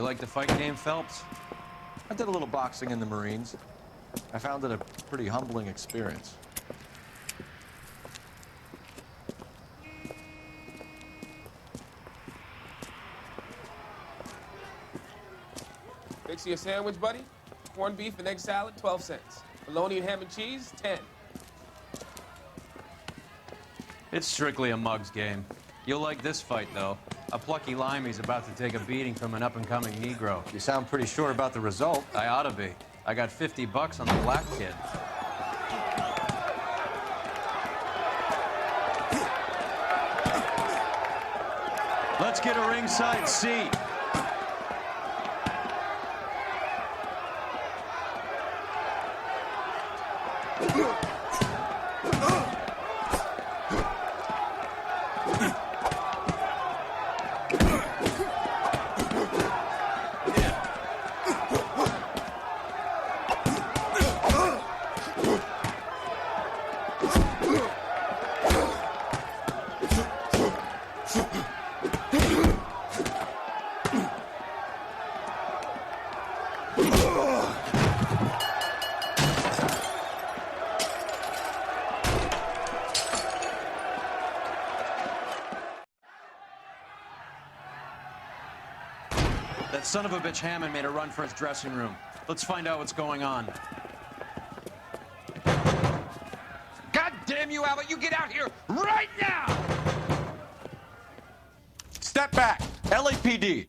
You like the fight game, Phelps? I did a little boxing in the Marines. I found it a pretty humbling experience. Fix you a sandwich, buddy? Corned beef and egg salad, 12 cents. Bologna and ham and cheese, 10. It's strictly a mug's game. You'll like this fight, though. A plucky limey's about to take a beating from an up-and-coming Negro. You sound pretty sure about the result. I ought to be. I got 50 bucks on the black kid. Let's get a ringside seat. That son of a bitch Hammond made a run for his dressing room. Let's find out what's going on. God damn you, Albert! You get out here right now! Step back! LAPD!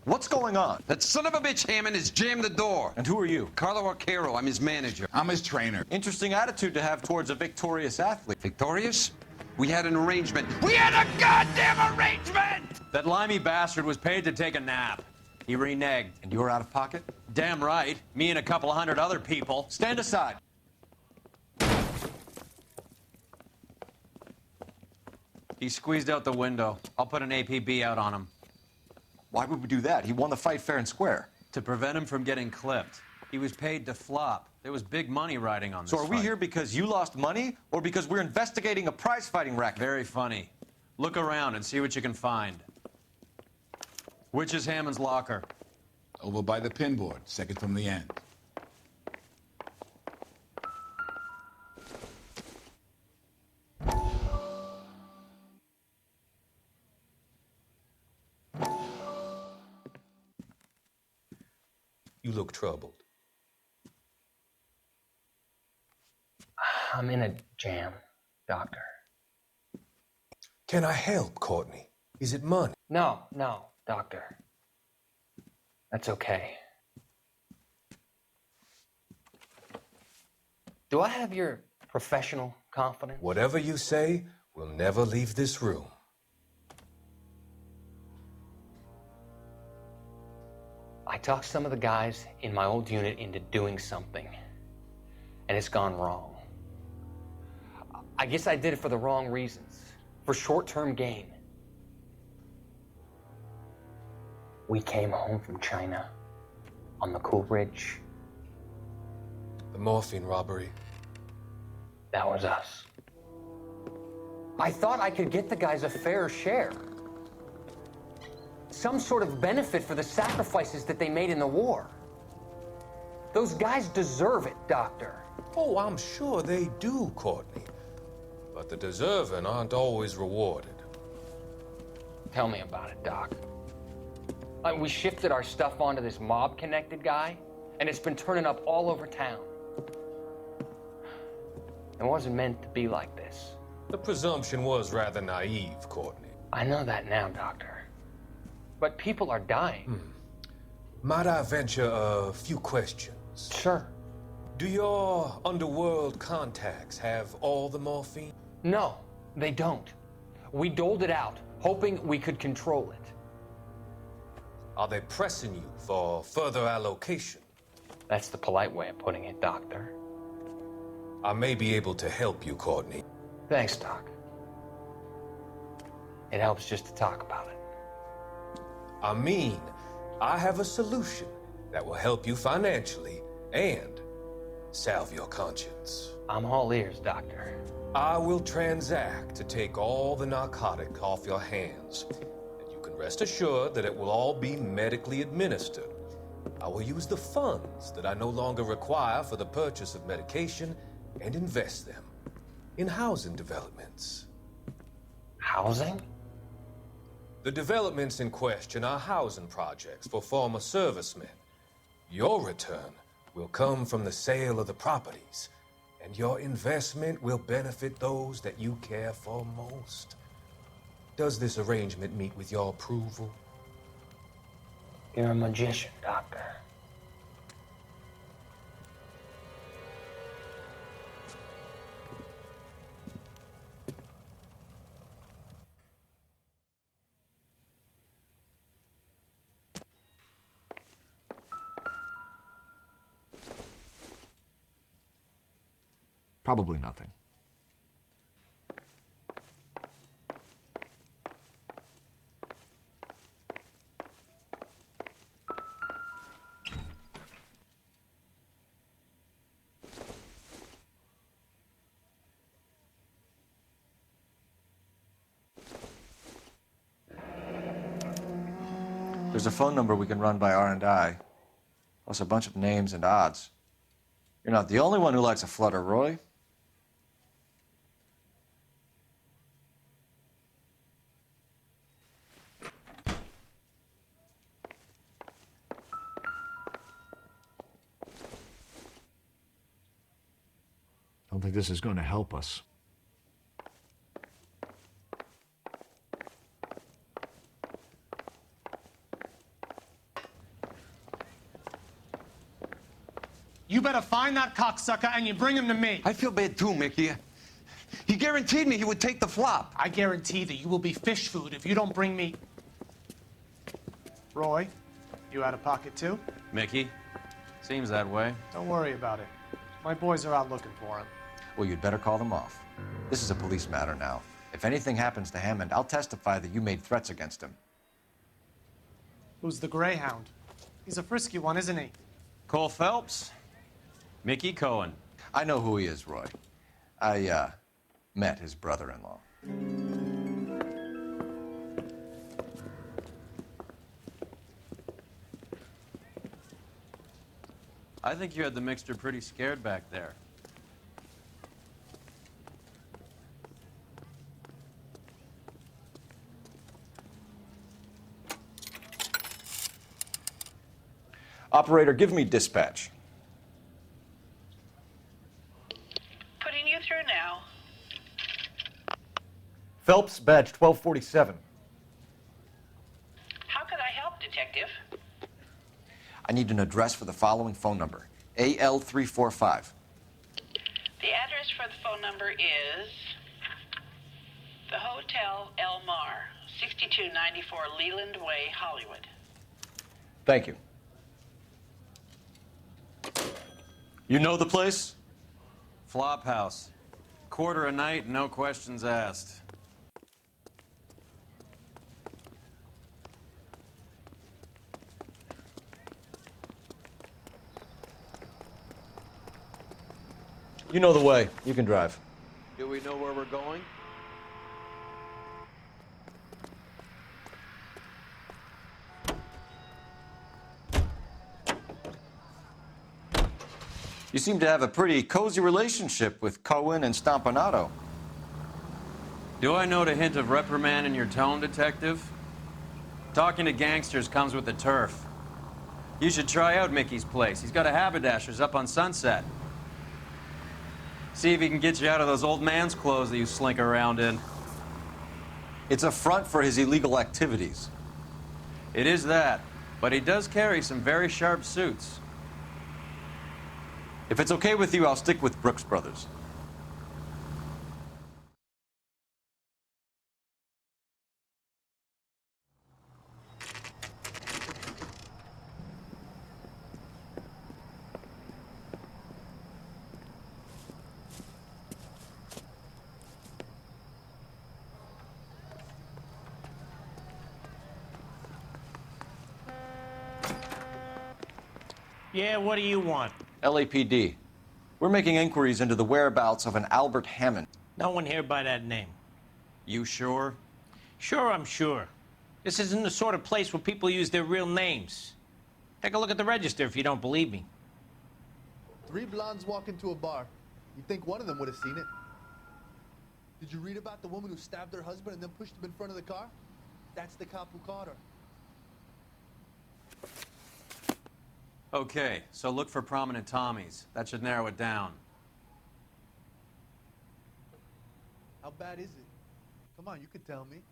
What's going on? That son of a bitch Hammond has jammed the door. And who are you? Carlo Arcaro, I'm his manager. I'm his trainer. Interesting attitude to have towards a victorious athlete. Victorious? We had an arrangement. We had a goddamn arrangement! That limey bastard was paid to take a nap. He reneged. And you're out of pocket? Damn right. Me and a couple hundred other people. Stand aside. He squeezed out the window. I'll put an APB out on him. Why would we do that? He won the fight fair and square. To prevent him from getting clipped. He was paid to flop. There was big money riding on this So are we fight. here because you lost money or because we're investigating a prize-fighting racket? Very funny. Look around and see what you can find. Which is Hammond's locker? Over by the pinboard, second from the end. You look troubled. I'm in a jam, Doctor. Can I help, Courtney? Is it money? No, Doctor. That's okay. Do I have your professional confidence? Whatever you say, we'll never leave this room. I talked some of the guys in my old unit into doing something, and it's gone wrong. I guess I did it for the wrong reasons, for short-term gain. We came home from China on the Cool Bridge. The morphine robbery. That was us. I thought I could get the guys a fair share. Some sort of benefit for the sacrifices that they made in the war. Those guys deserve it, Doctor. Oh, I'm sure they do, Courtney. But the deserving aren't always rewarded. Tell me about it, Doc. We shifted our stuff onto this mob-connected guy, and it's been turning up all over town. It wasn't meant to be like this. The presumption was rather naive, Courtney. I know that now, Doctor. But people are dying. Might I venture a few questions? Sure. Do your underworld contacts have all the morphine? No, they don't. We doled it out, hoping we could control it. Are they pressing you for further allocation? That's the polite way of putting it, Doctor. I may be able to help you, Courtney. Thanks, Doc. It helps just to talk about it. I mean, I have a solution that will help you financially and salve your conscience. I'm all ears, Doctor. I will transact to take all the narcotic off your hands, and you can rest assured that it will all be medically administered. I will use the funds that I no longer require for the purchase of medication and invest them in housing developments. Housing? The developments in question are housing projects for former servicemen. Your return will come from the sale of the properties, and your investment will benefit those that you care for most. Does this arrangement meet with your approval? You're a magician, Doctor. Probably nothing. There's a phone number we can run by R&I, plus a bunch of names and odds. You're not the only one who likes a flutter, Roy. Don't think this is going to help us. You better find that cocksucker and you bring him to me. I feel bad too, Mickey. He guaranteed me he would take the flop. I guarantee that you will be fish food if you don't bring me... Roy, you out of pocket too? Mickey? Seems that way. Don't worry about it. My boys are out looking for him. Well, you'd better call them off. This is a police matter now. If anything happens to Hammond, I'll testify that you made threats against him. Who's the Greyhound? He's a frisky one, isn't he? Cole Phelps? Mickey Cohen. I know who he is, Roy. I, met his brother-in-law. I think you had the mixture pretty scared back there. Operator, give me dispatch. Putting you through now. Phelps, badge 1247. How could I help, Detective? I need an address for the following phone number, AL345. The address for the phone number is the Hotel El Mar, 6294 Leland Way, Hollywood. Thank you. You know the place? Flop house. Quarter a night, no questions asked. You know the way. You can drive. Do we know where we're going? You seem to have a pretty cozy relationship with Cohen and Stompanato. Do I note a hint of reprimand in your tone, Detective? Talking to gangsters comes with the turf. You should try out Mickey's place. He's got a haberdasher's up on Sunset. See if he can get you out of those old man's clothes that you slink around in. It's a front for his illegal activities. It is that, but he does carry some very sharp suits. If it's okay with you, I'll stick with Brooks Brothers. Yeah, what do you want? LAPD. We're making inquiries into the whereabouts of an Albert Hammond. No one here by that name. You sure? Sure, I'm sure. This isn't the sort of place where people use their real names. Take a look at the register if you don't believe me. 3 blondes walk into a bar. You'd think one of them would have seen it. Did you read about the woman who stabbed her husband and then pushed him in front of the car? That's the cop who caught her. Okay, so look for prominent Tommies. That should narrow it down. How bad is it? Come on, you could tell me.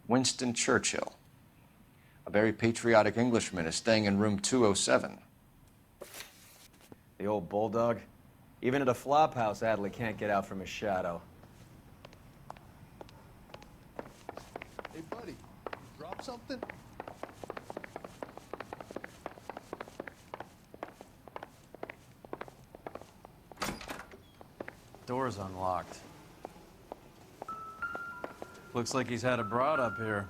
Winston Churchill. A very patriotic Englishman is staying in room 207. The old bulldog. Even at a flop house, Adley can't get out from his shadow. Hey, buddy, you drop something? Door's unlocked. Looks like he's had a broad up here.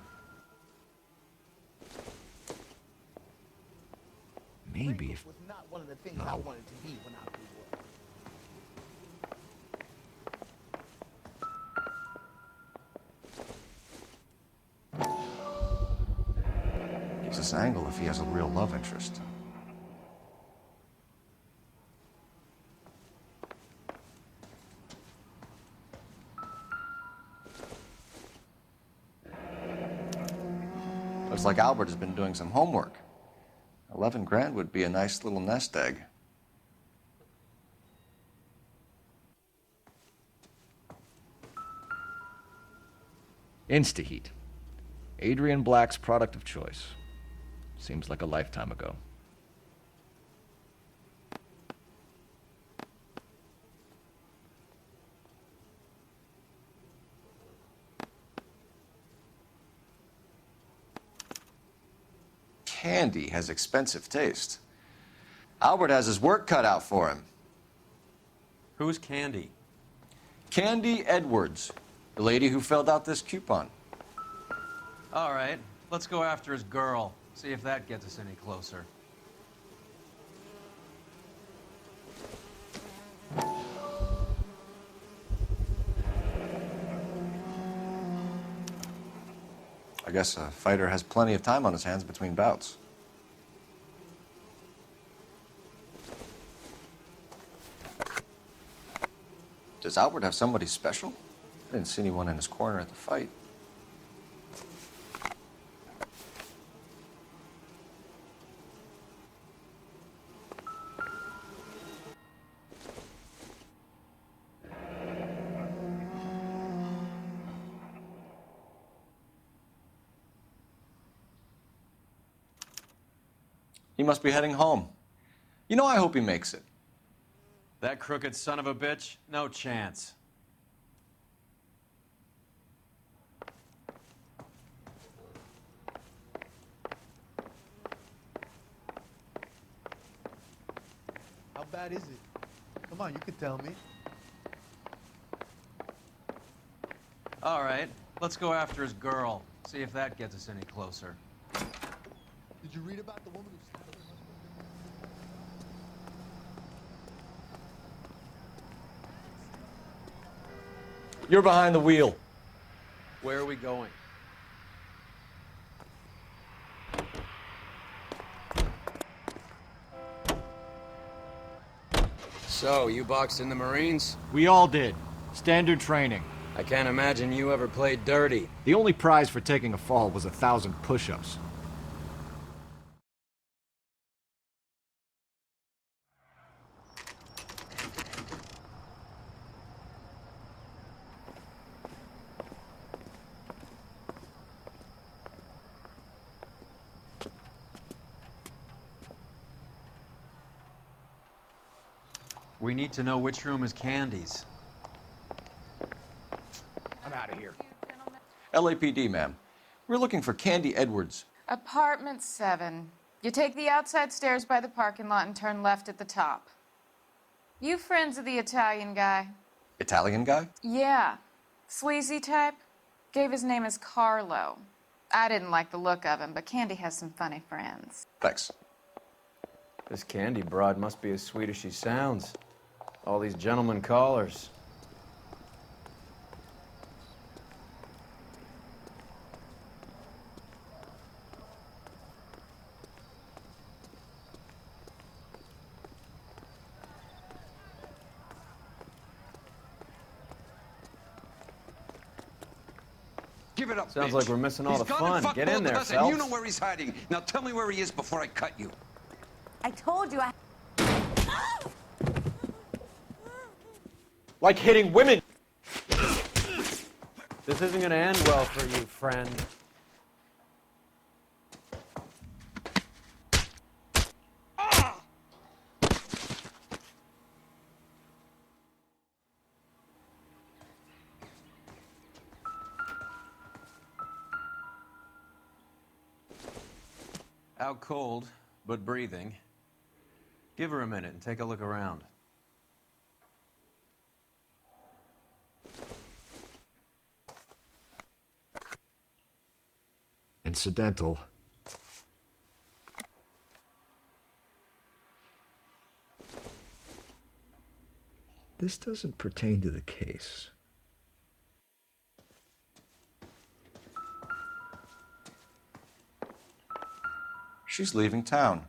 Maybe if... was not one of the things I wanted to be when I grew up. Gives us angle if he has a real love interest. Looks like Albert has been doing some homework. 11 grand would be a nice little nest egg. Instaheat. Adrian Black's product of choice. Seems like a lifetime ago. Candy has expensive taste. Albert has his work cut out for him. Who's Candy? Candy Edwards, the lady who filled out this coupon. All right, let's go after his girl. See if that gets us any closer. I guess a fighter has plenty of time on his hands between bouts. Does Albert have somebody special? I didn't see anyone in his corner at the fight. He must be heading home. You know, I hope he makes it. That crooked son of a bitch? No chance. How bad is it? Come on, you could tell me. All right, let's go after his girl. See if that gets us any closer. Did you read about the woman who stabbed her husband? You're behind the wheel. Where are we going? So, you boxed in the Marines? We all did. Standard training. I can't imagine you ever played dirty. The only prize for taking a fall was 1,000 push-ups. We need to know which room is Candy's. I'm out of here. LAPD, ma'am. We're looking for Candy Edwards. Apartment 7. You take the outside stairs by the parking lot and turn left at the top. You friends of the Italian guy? Italian guy? Yeah. Sleazy type? Gave his name as Carlo. I didn't like the look of him, but Candy has some funny friends. Thanks. This Candy broad must be as sweet as she sounds. All these gentlemen callers. Give it up, Sounds bitch. like we're missing all He's the gone fun. and fucked Get both in there, of us, and you Phelps. know where he's hiding. Now tell me where he is before I cut you. I told you I... Like hitting women! This isn't gonna end well for you, friend. Out cold, but breathing. Give her a minute and take a look around. Incidental. This doesn't pertain to the case. She's leaving town.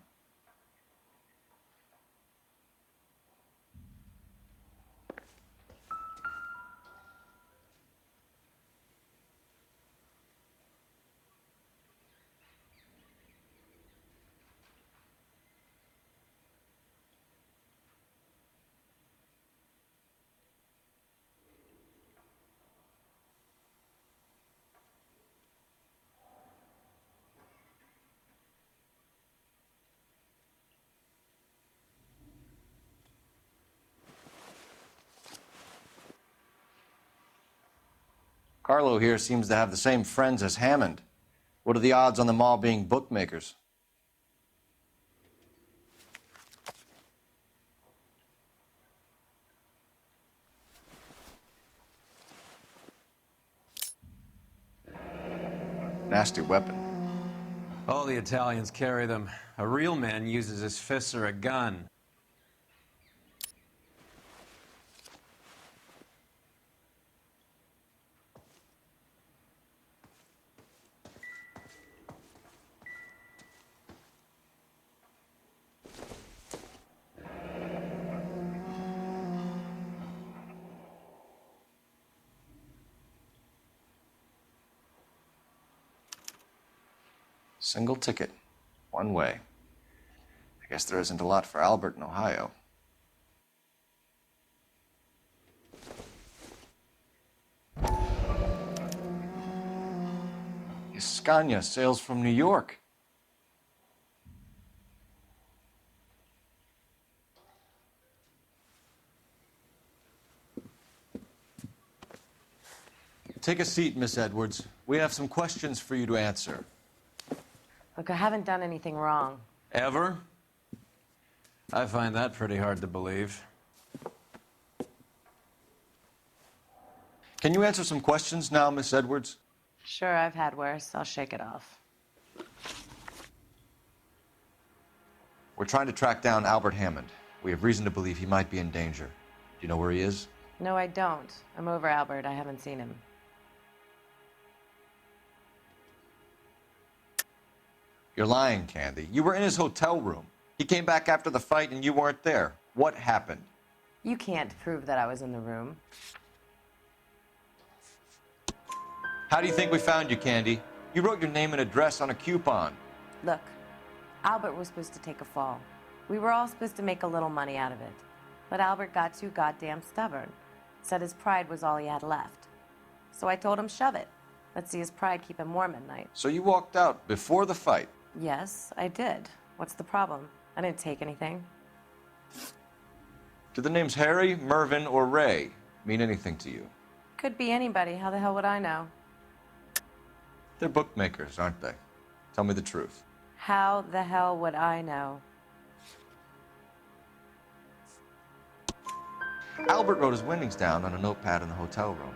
Carlo here seems to have the same friends as Hammond. What are the odds on them all being bookmakers? Nasty weapon. All the Italians carry them. A real man uses his fists or a gun. Single ticket. One way. I guess there isn't a lot for Albert in Ohio. Scania sails from New York. Take a seat, Miss Edwards. We have some questions for you to answer. Look, I haven't done anything wrong. Ever? I find that pretty hard to believe. Can you answer some questions now, Miss Edwards? Sure, I've had worse. I'll shake it off. We're trying to track down Albert Hammond. We have reason to believe he might be in danger. Do you know where he is? No, I don't. I'm over Albert. I haven't seen him. You're lying, Candy. You were in his hotel room. He came back after the fight and you weren't there. What happened? You can't prove that I was in the room. How do you think we found you, Candy? You wrote your name and address on a coupon. Look, Albert was supposed to take a fall. We were all supposed to make a little money out of it. But Albert got too goddamn stubborn. Said his pride was all he had left. So I told him, shove it. Let's see his pride keep him warm at night. So you walked out before the fight? Yes, I did. What's the problem? I didn't take anything. Do the names Harry, Mervyn, or Ray mean anything to you? Could be anybody. How the hell would I know? They're bookmakers, aren't they? Tell me the truth. How the hell would I know? Albert wrote his winnings down on a notepad in the hotel room.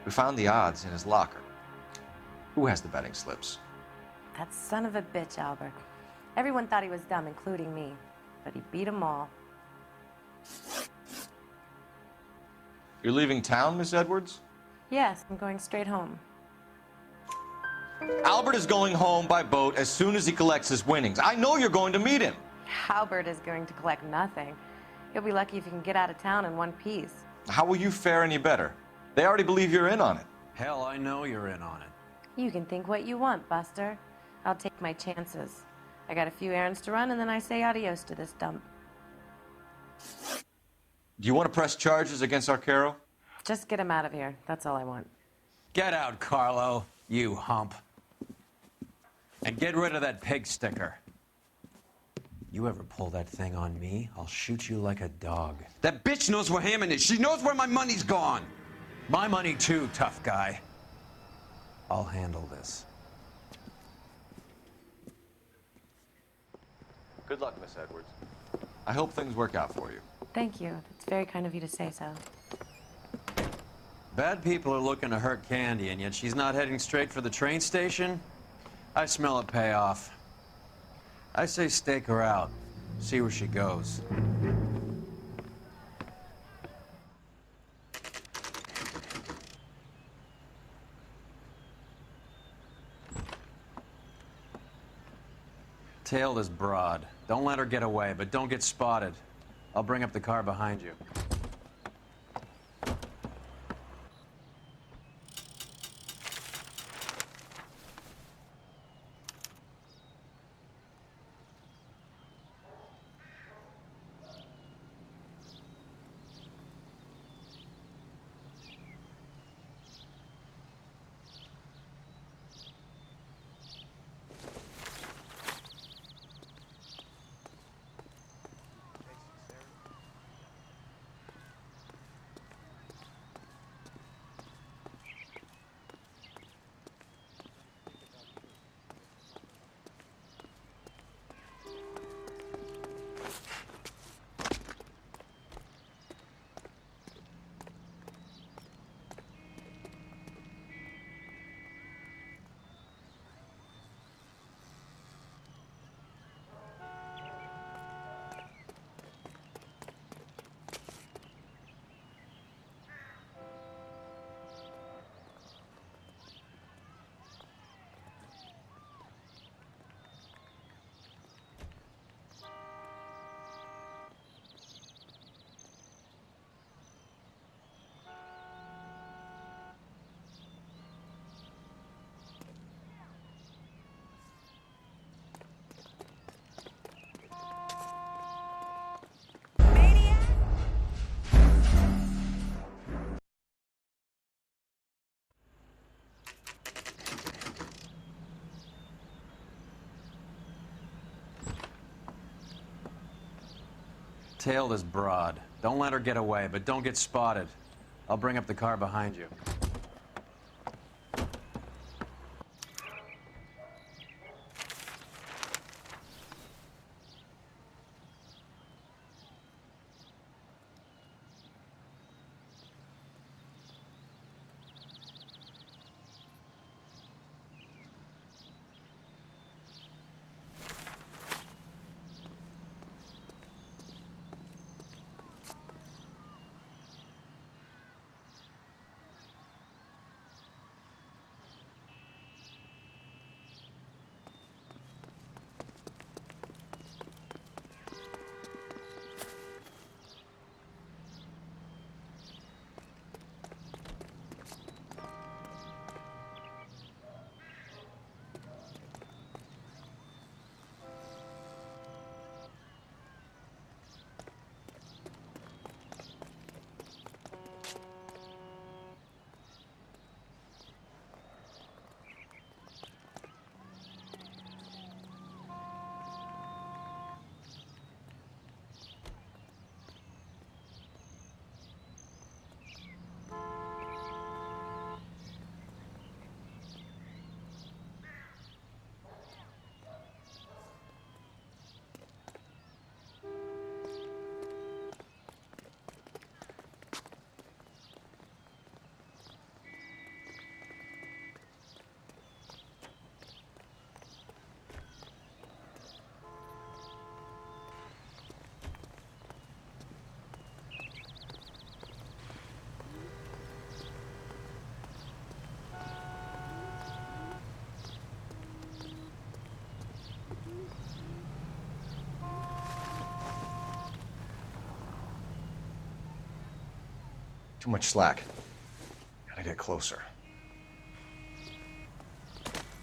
We found the odds in his locker. Who has the betting slips? That son of a bitch, Albert. Everyone thought he was dumb, including me. But he beat them all. You're leaving town, Miss Edwards? Yes, I'm going straight home. Albert is going home by boat as soon as he collects his winnings. I know you're going to meet him. Albert is going to collect nothing. He'll be lucky if he can get out of town in one piece. How will you fare any better? They already believe you're in on it. Hell, I know you're in on it. You can think what you want, Buster. I'll take my chances. I got a few errands to run, and then I say adios to this dump. Do you want to press charges against Arcaro? Just get him out of here. That's all I want. Get out, Carlo, you hump. And get rid of that pig sticker. You ever pull that thing on me, I'll shoot you like a dog. That bitch knows where Hammond is. She knows where my money's gone. My money too, tough guy. I'll handle this. Good luck, Miss Edwards. I hope things work out for you. Thank you. It's very kind of you to say so. Bad people are looking to hurt Candy, and yet she's not heading straight for the train station? I smell a payoff. I say stake her out. See where she goes. Tail this broad. Don't let her get away, but don't get spotted. I'll bring up the car behind you. Tail this broad. Don't let her get away, but don't get spotted. I'll bring up the car behind you. Too much slack. Gotta get closer.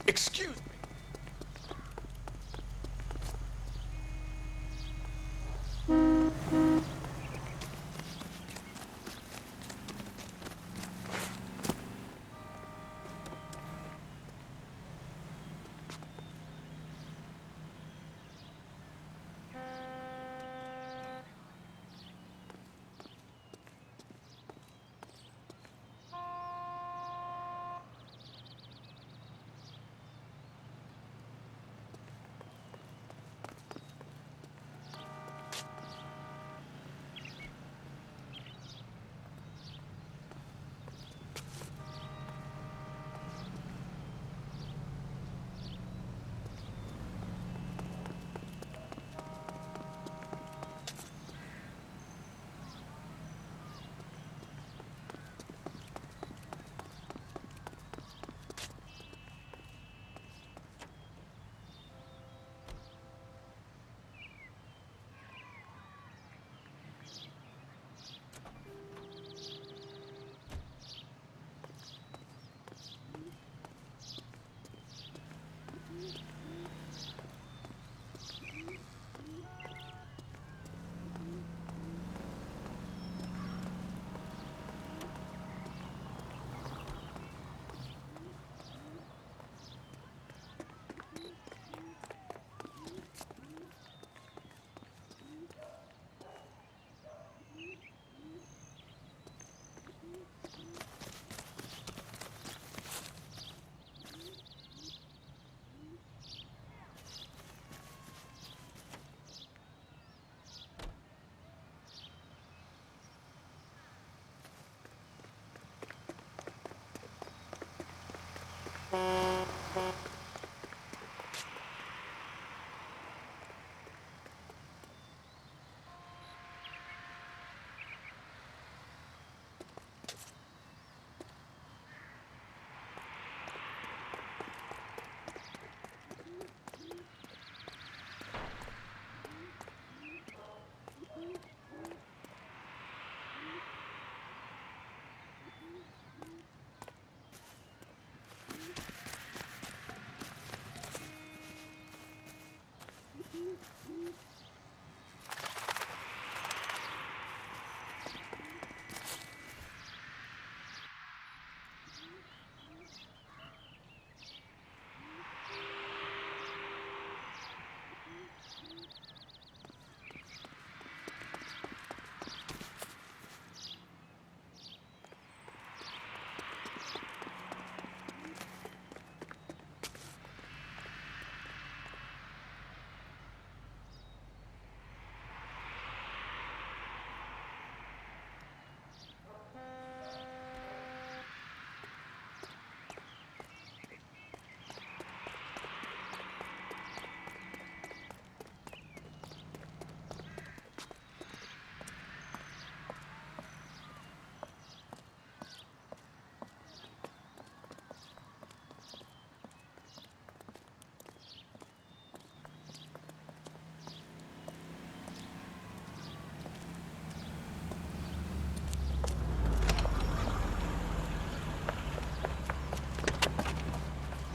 Excuse me.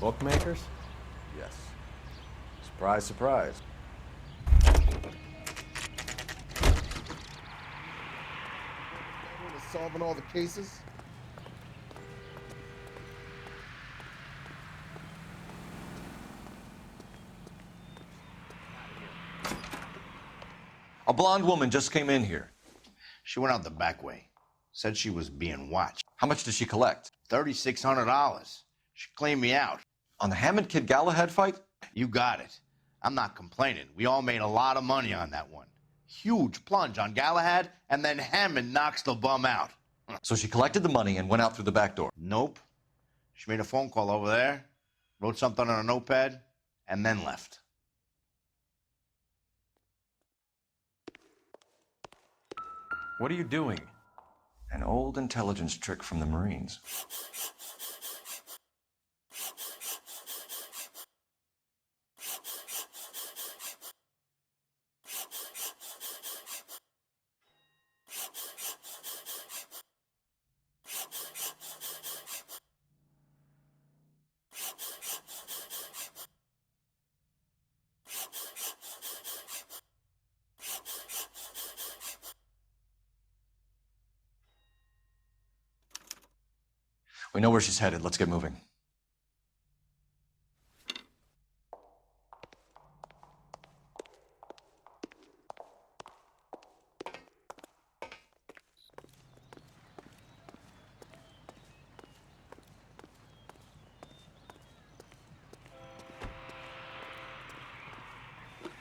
Bookmakers? Yes. Surprise, surprise. Solving all the cases? A blonde woman just came in here. She went out the back way. Said she was being watched. How much did she collect? $3,600. She cleaned me out. On the Hammond Kid Galahad fight? You got it. I'm not complaining. We all made a lot of money on that one. Huge plunge on Galahad, and then Hammond knocks the bum out. So she collected the money and went out through the back door? Nope. She made a phone call over there, wrote something on a notepad, and then left. What are you doing? An old intelligence trick from the Marines. know where she's headed. Let's get moving.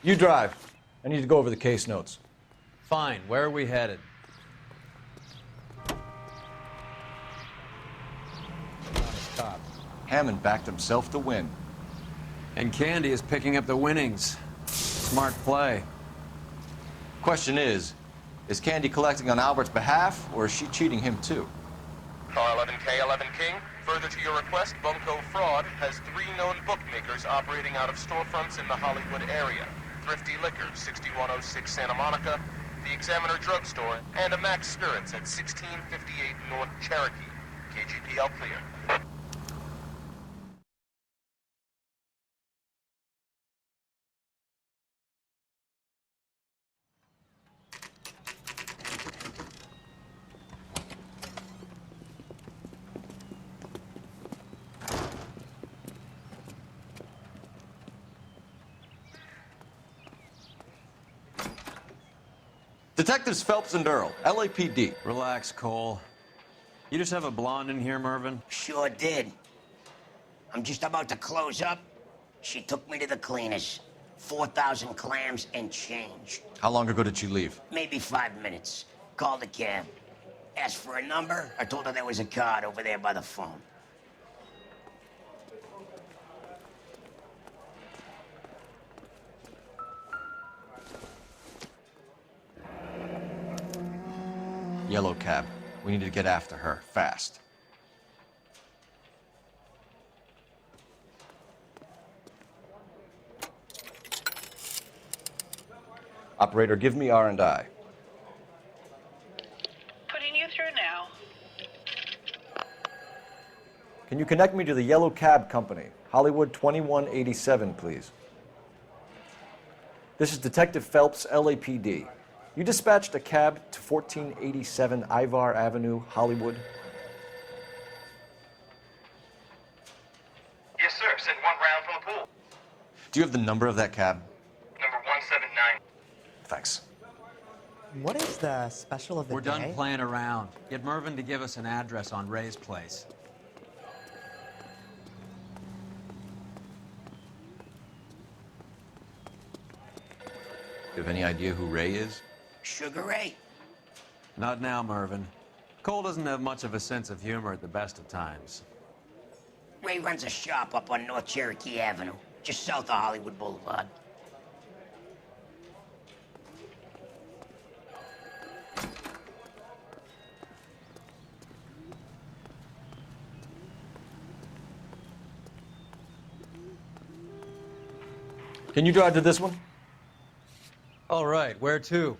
You drive. I need to go over the case notes. Fine. Where are we headed? Hammond backed himself to win. And Candy is picking up the winnings. Smart play. Question is Candy collecting on Albert's behalf, or is she cheating him too? Car 11K, 11 King. Further to your request, Bunko Fraud has 3 known bookmakers operating out of storefronts in the Hollywood area. Thrifty Liquor, 6106 Santa Monica, the Examiner Drugstore, and a Max Spirits at 1658 North Cherokee. KGPL clear. Detectives Phelps and Earl, LAPD. Relax, Cole. You just have a blonde in here, Mervyn? Sure did. I'm just about to close up. She took me to the cleaners. 4,000 clams and change. How long ago did she leave? Maybe 5 minutes. Called a cab. Asked for a number. I told her there was a card over there by the phone. Yellow cab. We need to get after her, fast. Operator, give me R&I. Putting you through now. Can you connect me to the Yellow Cab Company, Hollywood 2187, please? This is Detective Phelps, LAPD. You dispatched a cab to 1487 Ivar Avenue, Hollywood? Yes, sir. Send 1 round from the pool. Do you have the number of that cab? Number 179. Thanks. What is the special of the We're day? done playing around. Get Mervyn to give us an address on Ray's place. You have any idea who Ray is? Sugar Ray? Not now, Mervyn. Cole doesn't have much of a sense of humor at the best of times. Ray runs a shop up on North Cherokee Avenue, just south of Hollywood Boulevard. Can you drive to this one? All right, where to?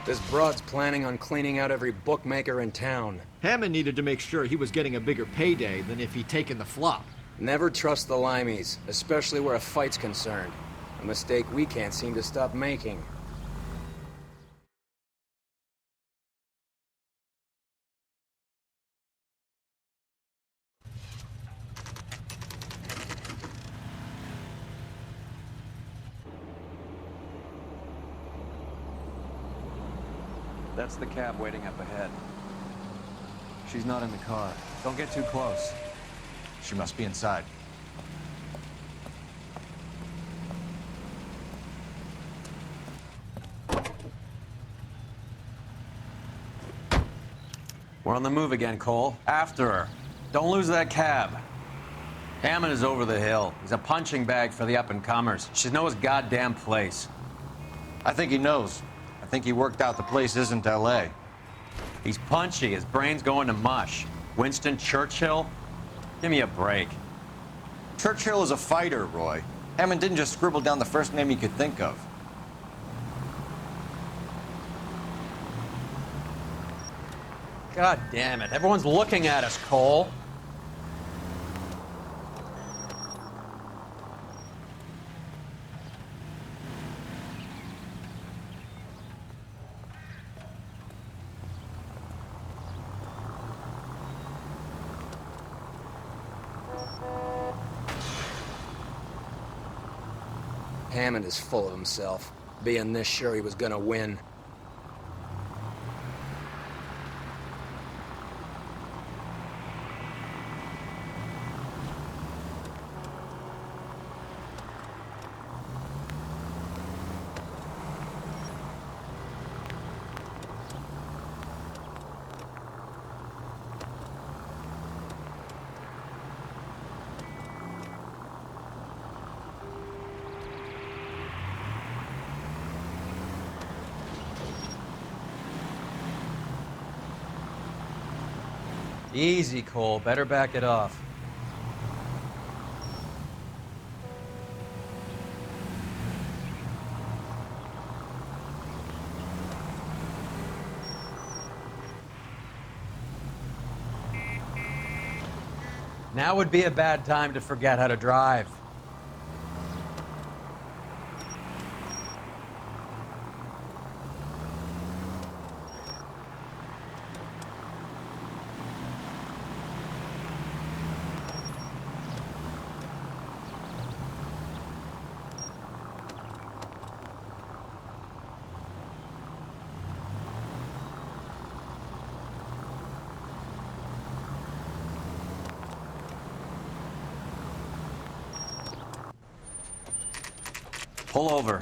This broad's planning on cleaning out every bookmaker in town. Hammond needed to make sure he was getting a bigger payday than if he'd taken the flop. Never trust the limeys, especially where a fight's concerned. A mistake we can't seem to stop making. That's the cab waiting up ahead. She's not in the car. Don't get too close. She must be inside. We're on the move again, Cole. After her. Don't lose that cab. Hammond is over the hill. He's a punching bag for the up-and-comers. Should know his goddamn place. I think he knows. I think he worked out the place isn't L.A. He's punchy. His brain's going to mush. Winston Churchill? Give me a break. Churchill is a fighter, Roy. Hammond didn't just scribble down the first name he could think of. God damn it. Everyone's looking at us, Cole. Hammond is full of himself, being this sure he was gonna win. Easy, Cole. Better back it off. Now would be a bad time to forget how to drive. Pull over.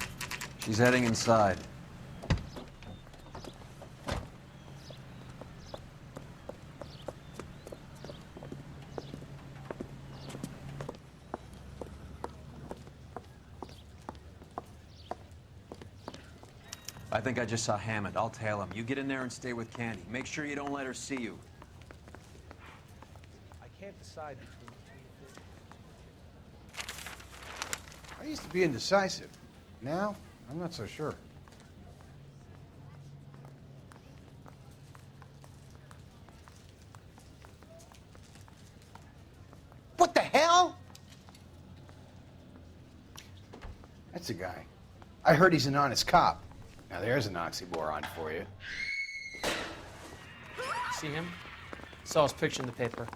She's heading inside. I think I just saw Hammond. I'll tail him. You get in there and stay with Candy. Make sure you don't let her see you. I can't decide between the two. I used to be indecisive. Now, I'm not so sure. What the hell? That's a guy. I heard he's an honest cop. Now there's an oxymoron for you. See him? Saw his picture in the paper.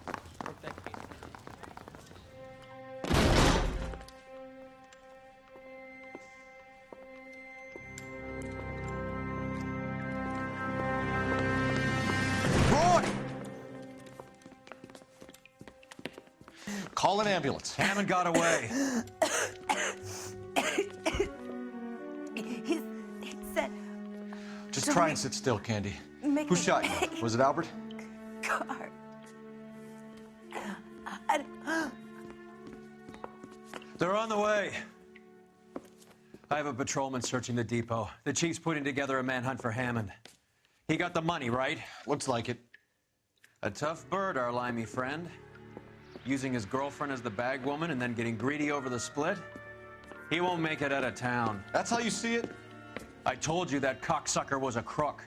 Call an ambulance. Hammond got away. He said... Just try and sit still, Candy. Who shot you? Was it Albert? Car. They're on the way. I have a patrolman searching the depot. The chief's putting together a manhunt for Hammond. He got the money, right? Looks like it. A tough bird, our limey friend. Using his girlfriend as the bag woman and then getting greedy over the split. He won't make it out of town. That's how you see it? I told you that cocksucker was a crook.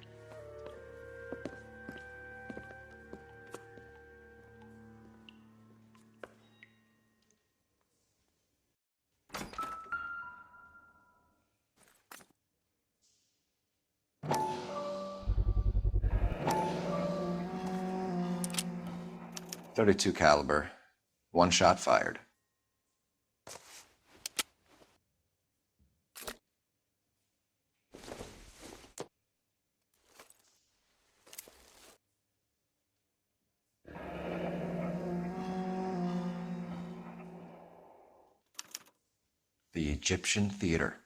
.32 caliber. One shot fired. The Egyptian Theater.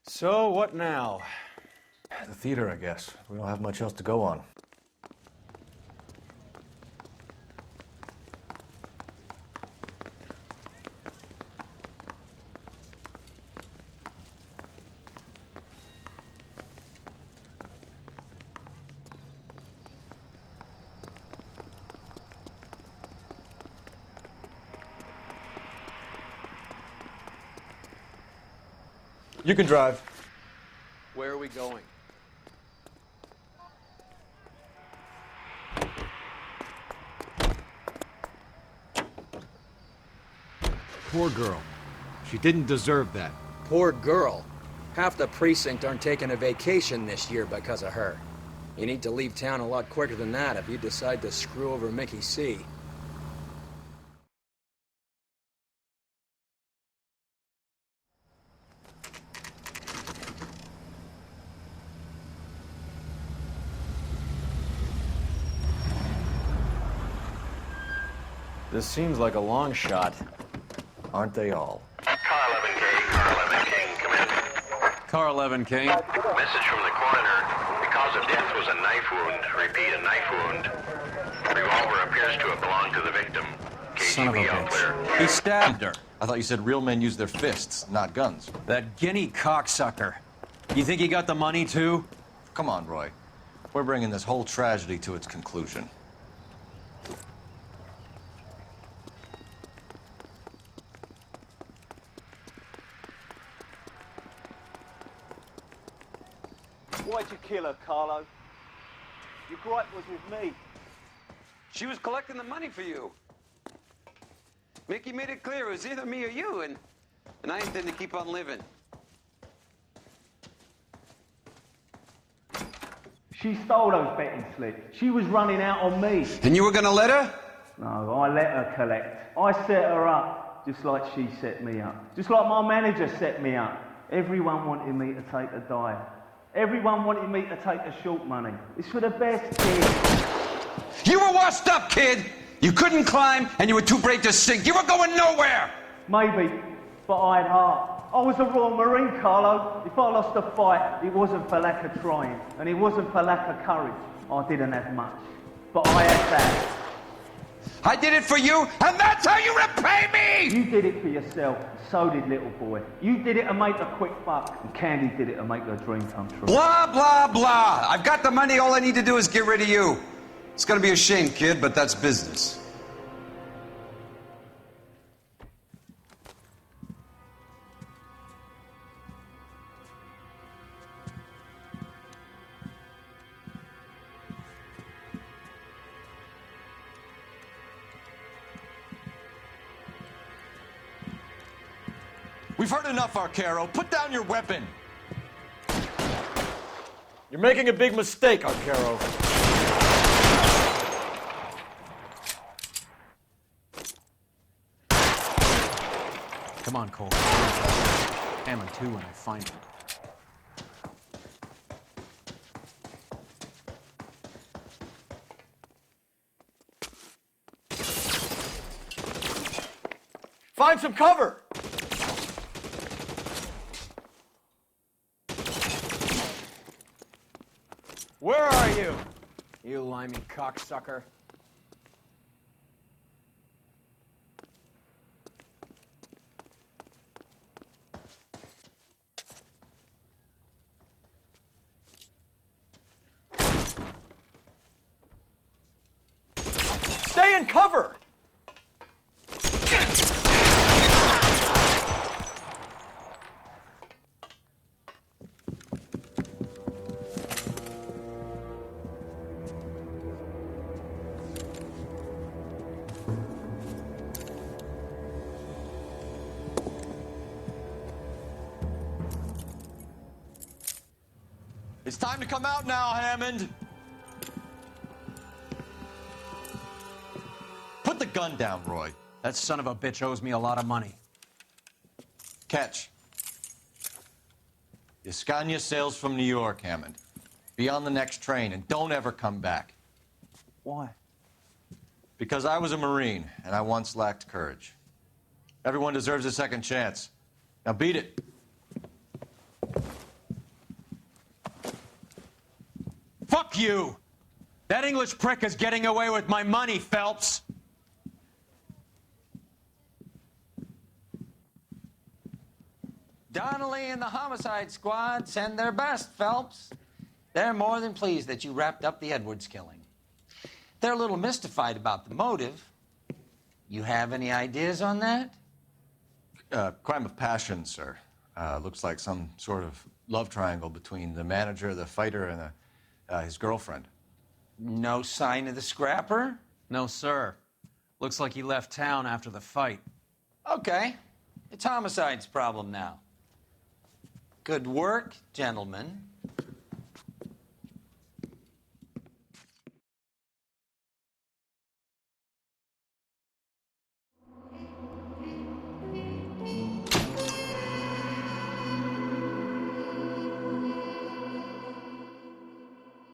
So, what now? The theater, I guess. We don't have much else to go on. You can drive. Where are we going? Poor girl. She didn't deserve that. Poor girl. Half the precinct aren't taking a vacation this year because of her. You need to leave town a lot quicker than that if you decide to screw over Mickey C. This seems like a long shot. Aren't they all? Car 11K, Car 11 King, come in. Car 11 King. Message from the coroner. The cause of death was a knife wound. Repeat, a knife wound. Revolver appears to have belonged to the victim. Son of a bitch. He stabbed her. I thought you said real men use their fists, not guns. That guinea cocksucker. You think he got the money, too? Come on, Roy. We're bringing this whole tragedy to its conclusion. Why'd you kill her, Carlo? Your gripe was with me. She was collecting the money for you. Mickey made it clear it was either me or you, and I intend to keep on living. She stole those betting slips. She was running out on me. And you were gonna let her? No, I let her collect. I set her up, just like she set me up. Just like my manager set me up. Everyone wanted me to take a dive. Everyone wanted me to take the short money. It's for the best, kid. You were washed up, kid! You couldn't climb, and you were too brave to sink. You were going nowhere! Maybe, but I had heart. I was a Royal Marine, Carlo. If I lost a fight, it wasn't for lack of trying, and it wasn't for lack of courage. I didn't have much, but I had that. I did it for you, and that's how you repay me! You did it for yourself, so did little boy. You did it to make a quick buck, and Candy did it to make her dream come true. Blah, blah, blah. I've got the money. All I need to do is get rid of you. It's gonna be a shame, kid, but that's business. We've heard enough, Arcaro. Put down your weapon. You're making a big mistake, Arcaro. Come on, Cole. Hammond, too, when I find him. Find some cover! Where are you? You limey cocksucker. Stay in cover! It's time to come out now, Hammond. Put the gun down, Roy. That son of a bitch owes me a lot of money. Catch. Escania sails from New York, Hammond. Be on the next train and don't ever come back. Why? Because I was a Marine and I once lacked courage. Everyone deserves a second chance. Now beat it. Fuck you! That English prick is getting away with my money, Phelps! Donnelly and the homicide squad send their best, Phelps. They're more than pleased that you wrapped up the Edwards killing. They're a little mystified about the motive. You have any ideas on that? Crime of passion, sir. Looks like some sort of love triangle between the manager, the fighter, and his girlfriend. No sign of the scrapper? No, sir. Looks like he left town after the fight. Okay. It's homicide's problem now. Good work, gentlemen.